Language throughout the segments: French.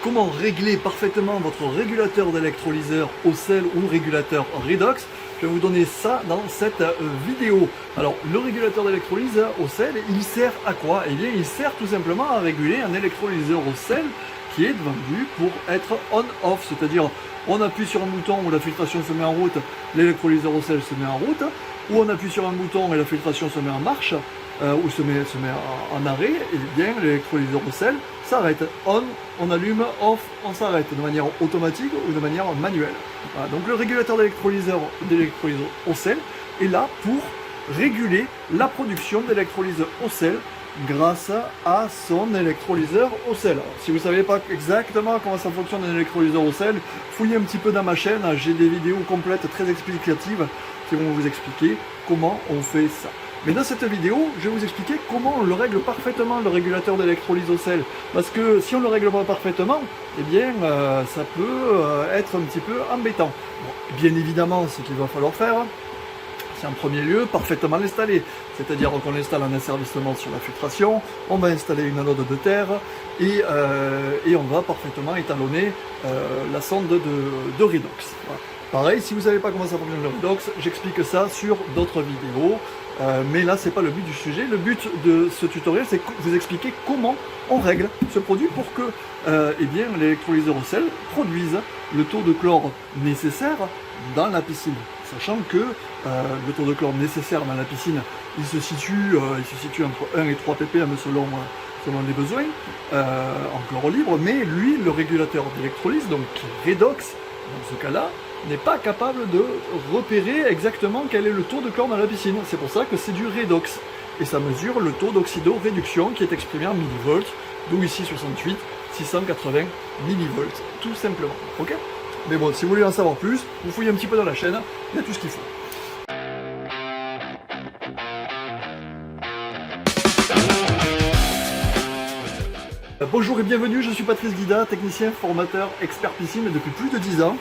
comment régler parfaitement votre régulateur d'électrolyseur au sel ou régulateur redox. Je vais vous donner ça dans cette vidéo. Alors, le régulateur d'électrolyse au sel, il sert à quoi? Eh bien, il sert tout simplement à réguler un électrolyseur au sel qui est vendu pour être on-off, c'est-à-dire on appuie sur un bouton où la filtration se met en route, l'électrolyseur au sel se met en route, ou on appuie sur un bouton et la filtration se met en marche, ou se met en arrêt, et bien l'électrolyseur au sel s'arrête. On allume, off, on s'arrête de manière automatique ou de manière manuelle. Voilà, donc le régulateur d'électrolyseur au sel est là pour réguler la production d'électrolyse au sel grâce à son électrolyseur au sel. Alors, si vous ne savez pas exactement comment ça fonctionne un électrolyseur au sel, fouillez un petit peu dans ma chaîne, j'ai des vidéos complètes très explicatives qui vont vous expliquer comment on fait ça. Mais dans cette vidéo, je vais vous expliquer comment on le règle parfaitement, le régulateur d'électrolyse au sel. Parce que si on ne le règle pas parfaitement, eh bien, ça peut être un petit peu embêtant. Bon, bien évidemment, ce qu'il va falloir faire, c'est en premier lieu parfaitement l'installer. C'est-à-dire qu'on l'installe en asservissement sur la filtration, on va installer une anode de terre et on va parfaitement étalonner la sonde de redox. Voilà. Pareil, si vous ne savez pas comment ça fonctionne le redox, j'explique ça sur d'autres vidéos. Mais là, c'est pas le but du sujet. Le but de ce tutoriel, c'est vous expliquer comment on règle ce produit pour que eh bien, l'électrolyseur au sel produise le taux de chlore nécessaire dans la piscine. Sachant que le taux de chlore nécessaire dans la piscine, il se situe entre 1 et 3 ppm selon les besoins en chlore libre, mais lui, le régulateur d'électrolyse, donc redox, dans ce cas-là, n'est pas capable de repérer exactement quel est le taux de chlore dans la piscine. C'est pour ça que c'est du redox. Et ça mesure le taux d'oxydo-réduction qui est exprimé en millivolts, d'où ici 68, 680 millivolts, tout simplement. Ok? Mais bon, si vous voulez en savoir plus, vous fouillez un petit peu dans la chaîne, il y a tout ce qu'il faut. Bonjour et bienvenue, je suis Patrice Guida, technicien, formateur, expert piscine depuis plus de 10 ans.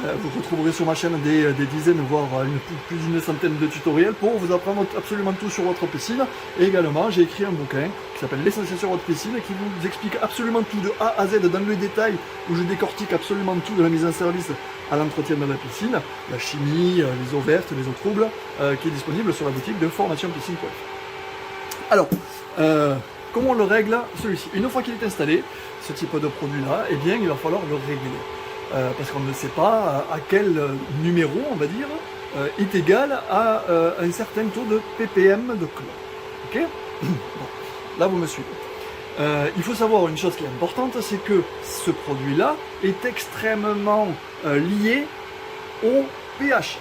Vous retrouverez sur ma chaîne des dizaines, voire plus d'une centaine de tutoriels pour vous apprendre absolument tout sur votre piscine. Et également, j'ai écrit un bouquin qui s'appelle L'essentiel sur votre piscine et qui vous explique absolument tout de A à Z dans le détail, où je décortique absolument tout de la mise en service à l'entretien de la piscine, la chimie, les eaux vertes, les eaux troubles, qui est disponible sur la boutique de formation piscine.fr. Alors, comment on le règle celui-ci? Une fois qu'il est installé, ce type de produit-là, eh bien, il va falloir le régler. Parce qu'on ne sait pas à quel numéro, on va dire, est égal à un certain taux de ppm de chlore. Ok? Bon, là, vous me suivez. Il faut savoir une chose qui est importante, c'est que ce produit-là est extrêmement lié au pH.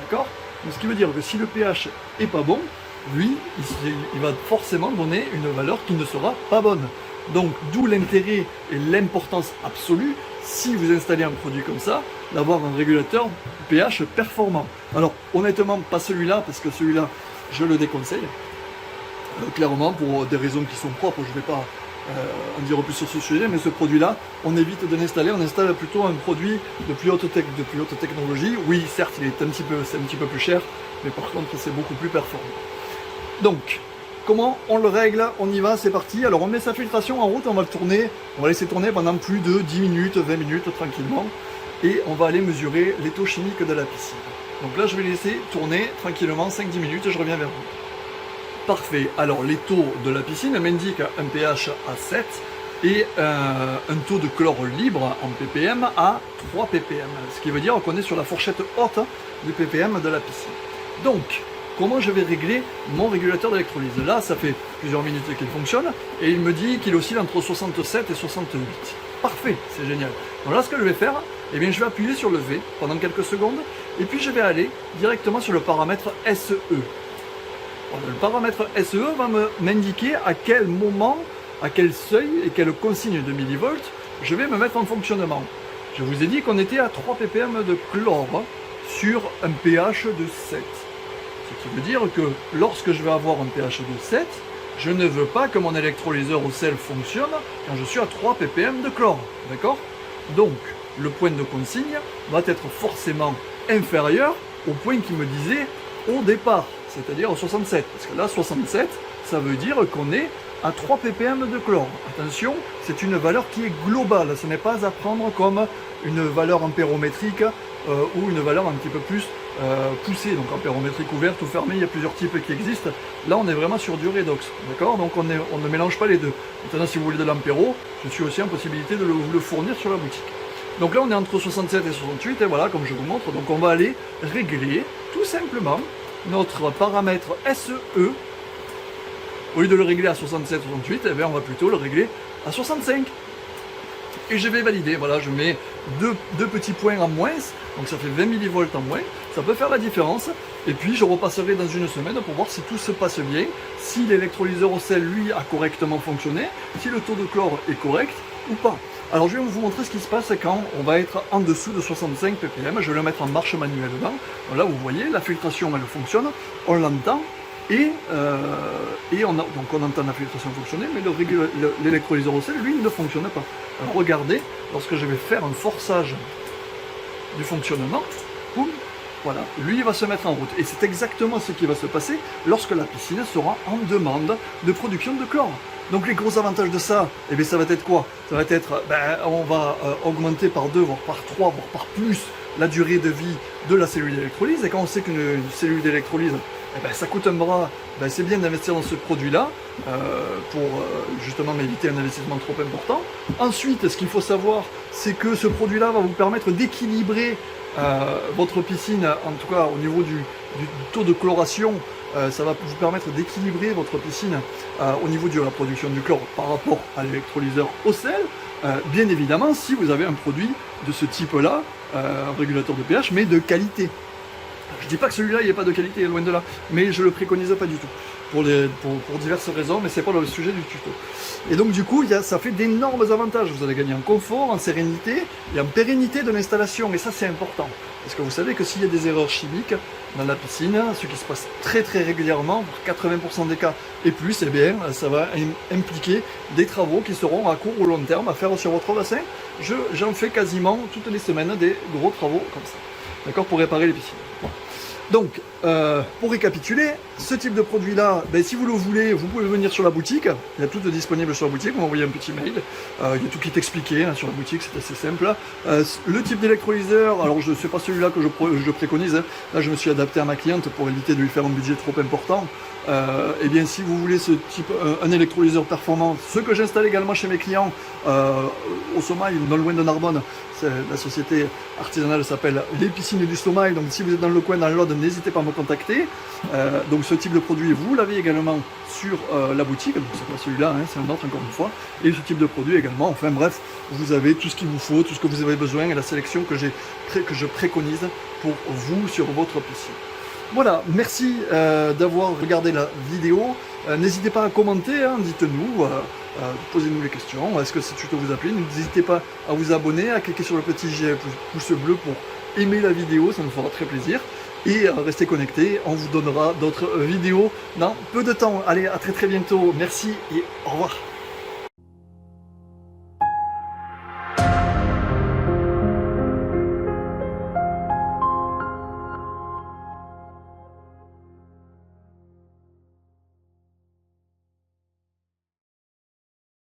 D'accord? Ce qui veut dire que si le pH est pas bon, lui, il va forcément donner une valeur qui ne sera pas bonne. Donc, d'où l'intérêt et l'importance absolue, si vous installez un produit comme ça, d'avoir un régulateur pH performant. Alors, honnêtement, pas celui-là, parce que celui-là, je le déconseille. Clairement, pour des raisons qui sont propres, je ne vais pas en dire plus sur ce sujet, mais ce produit-là, on évite de l'installer, on installe plutôt un produit de plus haute technologie. Oui, certes, c'est un petit peu plus cher, mais par contre, c'est beaucoup plus performant. Donc, comment on le règle? On y va, c'est parti. Alors, on met sa filtration en route, on va laisser tourner pendant plus de 10 minutes, 20 minutes tranquillement, et on va aller mesurer les taux chimiques de la piscine. Donc là, je vais laisser tourner tranquillement 5-10 minutes et je reviens vers vous. Parfait. Alors, les taux de la piscine m'indiquent un pH à 7 et un taux de chlore libre en ppm à 3 ppm, ce qui veut dire qu'on est sur la fourchette haute du ppm de la piscine. Donc, comment je vais régler mon régulateur d'électrolyse? Là, ça fait plusieurs minutes qu'il fonctionne et il me dit qu'il oscille entre 67 et 68. Parfait, c'est génial. Donc là, ce que je vais faire, eh bien, je vais appuyer sur le V pendant quelques secondes et puis je vais aller directement sur le paramètre SE. Le paramètre SE va m'indiquer à quel moment, à quel seuil et quelle consigne de millivolts je vais me mettre en fonctionnement. Je vous ai dit qu'on était à 3 ppm de chlore sur un pH de 7. Ce qui veut dire que lorsque je vais avoir un pH de 7, je ne veux pas que mon électrolyseur au sel fonctionne quand je suis à 3 ppm de chlore. D'accord? Donc, le point de consigne va être forcément inférieur au point qui me disait au départ, c'est-à-dire 67. Parce que là, 67, ça veut dire qu'on est à 3 ppm de chlore. Attention, c'est une valeur qui est globale, ce n'est pas à prendre comme une valeur ampérométrique ou une valeur un petit peu plus poussée, donc ampérométrique ouverte ou fermée, il y a plusieurs types qui existent. Là on est vraiment sur du redox, d'accord? Donc on ne mélange pas les deux. Maintenant si vous voulez de l'ampéro, je suis aussi en possibilité de vous le fournir sur la boutique. Donc là on est entre 67 et 68, et voilà comme je vous montre, donc on va aller régler tout simplement notre paramètre SE. Au lieu de le régler à 67-68, eh bien on va plutôt le régler à 65. Et je vais valider, voilà, je mets deux petits points en moins, donc ça fait 20 millivolts en moins, ça peut faire la différence. Et puis je repasserai dans une semaine pour voir si tout se passe bien, si l'électrolyseur au sel, lui, a correctement fonctionné, si le taux de chlore est correct ou pas. Alors je vais vous montrer ce qui se passe quand on va être en dessous de 65 ppm, je vais le mettre en marche manuellement. Là vous voyez, la filtration elle fonctionne, on l'entend. Et on entend la filtration fonctionner, mais l'électrolyseur au sel, lui, ne fonctionne pas. Alors regardez, lorsque je vais faire un forçage du fonctionnement, boum, voilà, lui il va se mettre en route. Et c'est exactement ce qui va se passer lorsque la piscine sera en demande de production de chlore. Donc les gros avantages de ça, eh bien, ça va être quoi? Ça va être, on va augmenter par 2, voire par 3, voire par plus la durée de vie de la cellule d'électrolyse. Et quand on sait qu'une cellule d'électrolyse, eh ben, ça coûte un bras, ben, c'est bien d'investir dans ce produit-là pour justement éviter un investissement trop important. Ensuite, ce qu'il faut savoir, c'est que ce produit-là va vous permettre d'équilibrer votre piscine, en tout cas au niveau du taux de chloration. Ça va vous permettre d'équilibrer votre piscine au niveau de la production du chlore par rapport à l'électrolyseur au sel. Bien évidemment, si vous avez un produit de ce type-là, un régulateur de pH, mais de qualité. Je dis pas que celui-là il n'est pas de qualité, loin de là, mais je le préconise pas du tout, pour diverses raisons, mais c'est pas le sujet du tuto. Et donc du coup, ça fait d'énormes avantages, vous allez gagner en confort, en sérénité et en pérennité de l'installation, et ça c'est important, parce que vous savez que s'il y a des erreurs chimiques dans la piscine, ce qui se passe très régulièrement, pour 80% des cas et plus, eh bien ça va impliquer des travaux qui seront à court ou long terme à faire sur votre bassin. J'en fais quasiment toutes les semaines des gros travaux comme ça, d'accord, pour réparer les piscines. Bon. Donc, pour récapituler, ce type de produit-là, ben, si vous le voulez, vous pouvez venir sur la boutique. Il y a tout de disponible sur la boutique. Vous m'envoyez un petit mail. Il y a tout qui est expliqué sur la boutique, c'est assez simple. Le type d'électrolyseur, alors je ne sais pas celui-là que je préconise. Hein. Là, je me suis adapté à ma cliente pour éviter de lui faire un budget trop important. Eh bien, si vous voulez ce type, un électrolyseur performant, ce que j'installe également chez mes clients au Somail, non loin de Narbonne, la société artisanale s'appelle Les Piscines du Somail. Donc, si vous êtes dans le coin, dans l'Aude, n'hésitez pas à me contacter. Donc, ce type de produit, vous l'avez également sur la boutique. Donc, c'est pas celui-là, hein, c'est un autre encore une fois. Et ce type de produit également. Enfin, bref, vous avez tout ce qu'il vous faut, tout ce que vous avez besoin et la sélection que je préconise pour vous sur votre piscine. Voilà, merci d'avoir regardé la vidéo. N'hésitez pas à commenter, hein, dites-nous, posez-nous les questions. Est-ce que ce tuto vous a plu? N'hésitez pas à vous abonner, à cliquer sur le petit pouce bleu pour aimer la vidéo, ça nous fera très plaisir. Et restez connectés, on vous donnera d'autres vidéos dans peu de temps. Allez, à très bientôt, merci et au revoir.